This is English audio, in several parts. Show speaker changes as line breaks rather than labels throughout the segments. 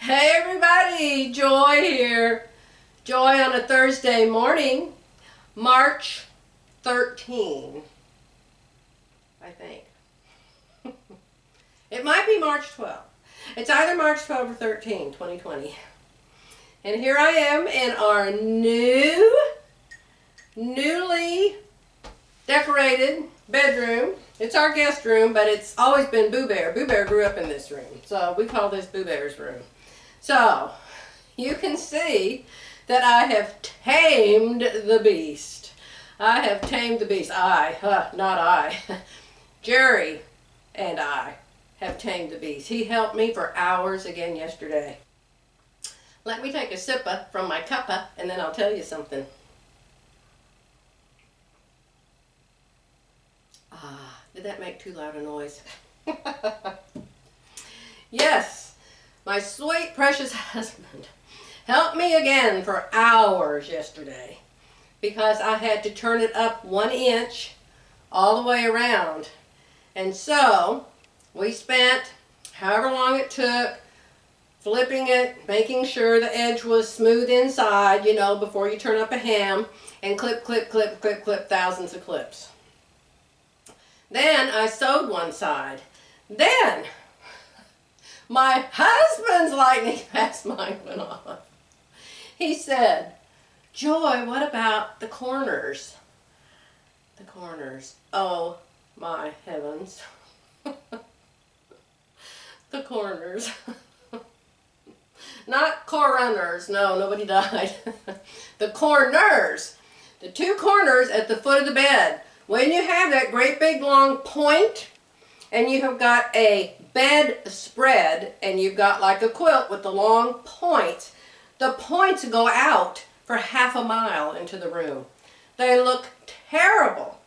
Hey everybody, Joy here. Joy on a Thursday morning, March 13, I think. It might be March 12. It's either March 12 or 13, 2020. And here I am in our newly decorated bedroom. It's our guest room, but it's always been Boo Bear. Boo Bear grew up in this room, so we call this Boo Bear's room. So, you can see that I have tamed the beast. I have tamed the beast. Not I. Jerry and I have tamed the beast. He helped me for hours again yesterday. Let me take a sippa from my cuppa and then I'll tell you something. Did that make too loud a noise? Yes, my sweet precious husband helped me again for hours yesterday because I had to turn it up 1 inch all the way around. And so we spent however long it took flipping it, making sure the edge was smooth inside, you know, before you turn up a ham, and clip, clip, clip, clip, clip, thousands of clips. Then I sewed one side. Then my husband's lightning fast mind went off. He said, "Joy, what about the corners?" The corners. Oh my heavens. The corners. Not coroners. No, nobody died. The corners. The two corners at the foot of the bed. When you have that great big long point and you have got a bedspread and you've got like a quilt with the long points, the points go out for half a mile into the room. They look terrible.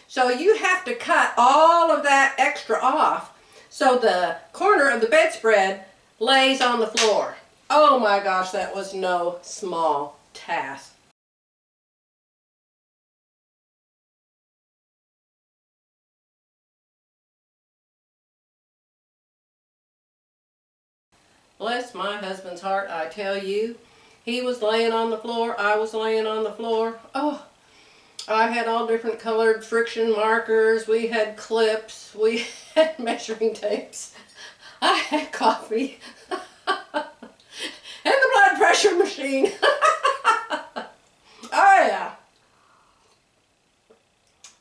So you have to cut all of that extra off so the corner of the bedspread lays on the floor. Oh my gosh, that was no small task. Bless my husband's heart, I tell you. He was laying on the floor, I was laying on the floor. Oh, I had all different colored friction markers. We had clips. We had measuring tapes. I had coffee. And the blood pressure machine. Oh yeah.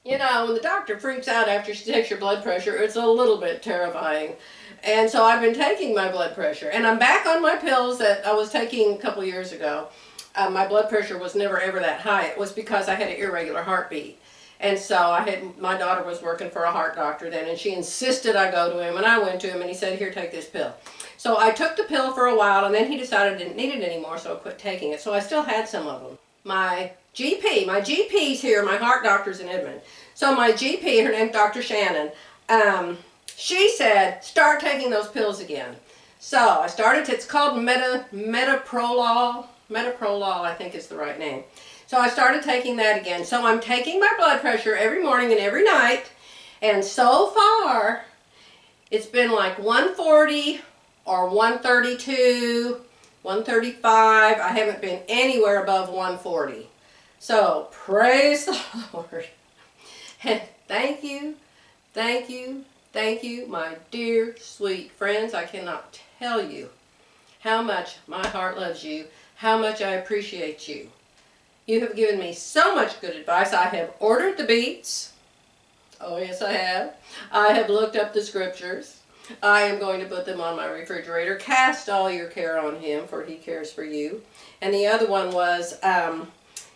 You know, when the doctor freaks out after she takes your blood pressure, it's a little bit terrifying. And so I've been taking my blood pressure. And I'm back on my pills that I was taking a couple years ago. My blood pressure was never ever that high. It was because I had an irregular heartbeat. And so my daughter was working for a heart doctor then, and she insisted I go to him. And I went to him, and he said, "Here, take this pill." So I took the pill for a while, and then he decided I didn't need it anymore, so I quit taking it. So I still had some of them. My GP's here, my heart doctor's in Edmond. So my GP, her name's Dr. Shannon, she said, start taking those pills again. So I started, it's called metoprolol, I think is the right name. So I started taking that again. So I'm taking my blood pressure every morning and every night, and so far it's been like 140 or 132, 135. I haven't been anywhere above 140. So praise the Lord. And thank you, thank you, thank you, my dear, sweet friends. I cannot tell you how much my heart loves you, how much I appreciate you. You have given me so much good advice. I have ordered the beads. Oh, yes, I have. I have looked up the scriptures. I am going to put them on my refrigerator. Cast all your care on him, for he cares for you. And the other one was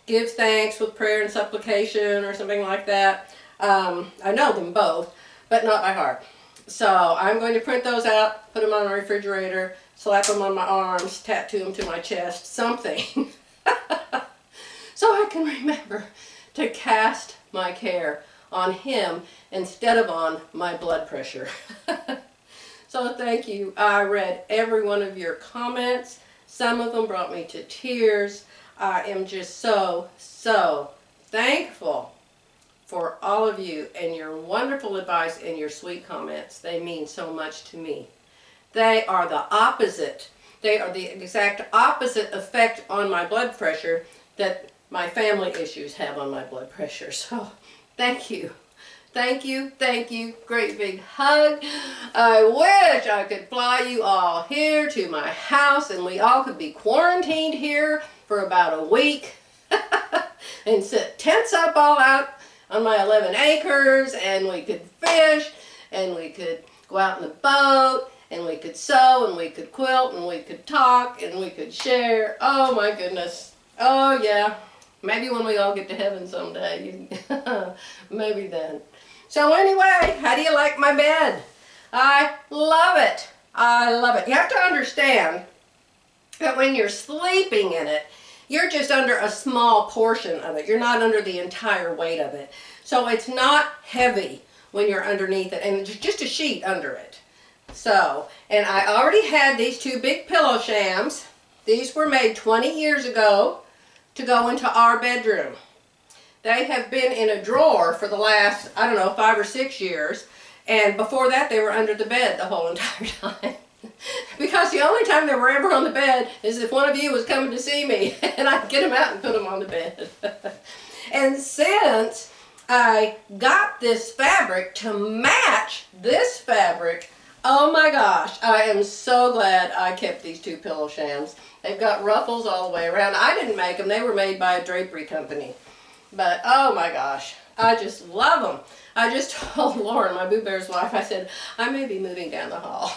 give thanks with prayer and supplication or something like that. I know them both, but not by heart. So I'm going to print those out, put them on my refrigerator, slap them on my arms, tattoo them to my chest, something. So I can remember to cast my care on him instead of on my blood pressure. So thank you. I read every one of your comments. Some of them brought me to tears. I am just so thankful for all of you and your wonderful advice and your sweet comments. They mean so much to me. They are the opposite They are the exact opposite effect on my blood pressure that my family issues have on my blood pressure. So thank you. Thank you, thank you. Great big hug. I wish I could fly you all here to my house and we all could be quarantined here for about a week and set tents up all out on my 11 acres, and we could fish, and we could go out in the boat, and we could sew, and we could quilt, and we could talk, and we could share. Oh my goodness. Oh yeah. Maybe when we all get to heaven someday. Maybe then. So anyway, how do you like my bed? I love it. I love it. You have to understand that when you're sleeping in it, you're just under a small portion of it. You're not under the entire weight of it. So it's not heavy when you're underneath it, and it's just a sheet under it. So, and I already had these two big pillow shams. These were made 20 years ago to go into our bedroom. They have been in a drawer for the last, I don't know, 5 or 6 years. And before that, they were under the bed the whole entire time. Because the only time they were ever on the bed is if one of you was coming to see me, and I'd get them out and put them on the bed. And since I got this fabric to match this fabric, oh my gosh, I am so glad I kept these two pillow shams. They've got ruffles all the way around. I didn't make them. They were made by a drapery company. But oh my gosh, I just love them. I just told Lauren, my Boo Bear's wife, I said, I may be moving down the hall.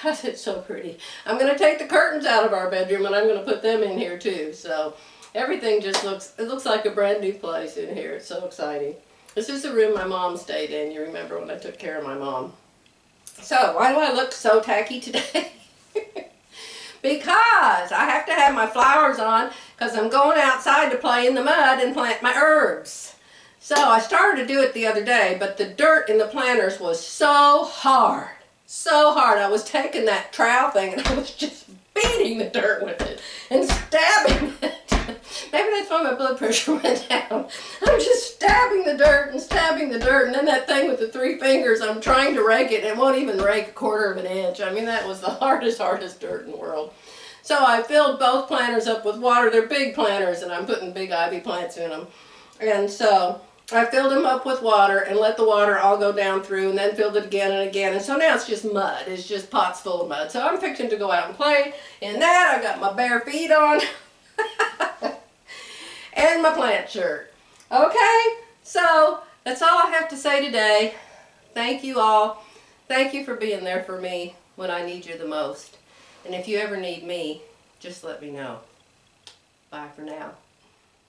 I said, so pretty. I'm going to take the curtains out of our bedroom and I'm going to put them in here too. So everything just looks like a brand new place in here. It's so exciting. This is the room my mom stayed in. You remember when I took care of my mom. So why do I look so tacky today? Because I have to have my flowers on because I'm going outside to play in the mud and plant my herbs. So I started to do it the other day, but the dirt in the planters was so hard. So hard. I was taking that trowel thing and I was just beating the dirt with it and stabbing it. Maybe that's why my blood pressure went down. I'm just stabbing the dirt and stabbing the dirt, and then that thing with the 3 fingers, I'm trying to rake it and it won't even rake 1/4 of an inch. I mean, that was the hardest dirt in the world. So I filled both planters up with water. They're big planters and I'm putting big ivy plants in them. And so I filled them up with water and let the water all go down through, and then filled it again and again. And so now it's just mud. It's just pots full of mud. So I'm fixing to go out and play in that. I got my bare feet on and my plant shirt. Okay, so that's all I have to say today. Thank you all. Thank you for being there for me when I need you the most. And if you ever need me, just let me know. Bye for now.